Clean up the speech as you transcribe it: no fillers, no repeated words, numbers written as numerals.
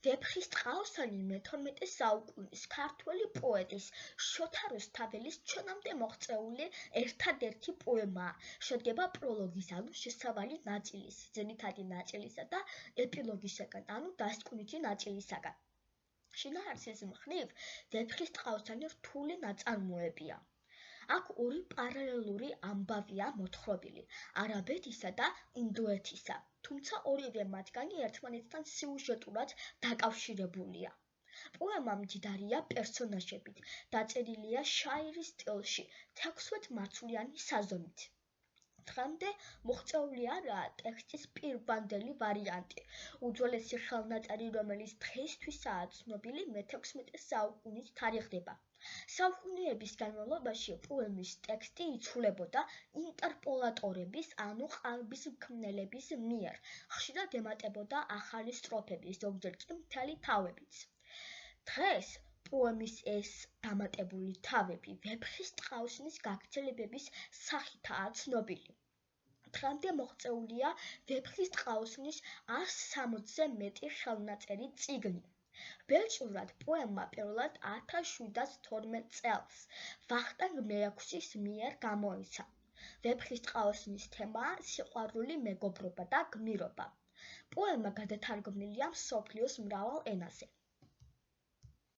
ვეფხისტ ყაოსანი მე-12 საუკუნის ქართველი პოეტის შოთა რუსთაველის ჩვენამდე მოღწეული ერთადერთი პოემაა. შედგება პროლოგის, ანუ შესავალი ნაწილის, ძირითადი ნაწილისა და ეპილოგისაგან, ანუ დასკვნითი ნაწილისაგან. შინაარსის მხრივ, ვეფხისტ ყაოსანი რთული ნაწარმოებია. აქ ორი პარალელური ამბავია მოთხრობილი, არაბეთისა და ინდოეთისა, თუმცა ორივე მათგანი ერთმანეთთან სიუჟეტურად დაკავშირებულია. პოემა მდიდარია პერსონაჟებით, დაწერილია შაირის სტილში, 16 მარცვლიანი საზომით. დღემდე მოღწეული არაა ტექსტის პირვანდელი ვარიანტი. უძველესი ხელნაწერი, რომელიც დღეისთვისაა ცნობილი, მე-16 საუკუნით თარიღდება. საუკუნეების განმავლობაში პოემის ტექსტი იცვლებოდა ინტერპოლატორების, ანუ ყალბისმქმნელების მიერ. ხშირად ემატებოდა ახალი სტროფები, ზოგჯერ კი მთელი თავებიც. დღეს პოემის ეს დამატებული თავები ვეფხისტ ყაოსნის გაგრძელებების სახითაა ცნობილი. დღემდე მოღწეულია ვეფხისტ ყაოსნის 160-ზე მეტი ხელნაწერი წიგნი. ბეჭდურად პოემა პირველად 1712 წელს ვახტანგ მეექვსის მიერ გამოიცა. ვეფხისტ ყაოსნის თემაა სიყვარული, მეგობრობა და გმირობა. პოემა გადათარგმნილია მსოფლიოს მრავალ ენაზე.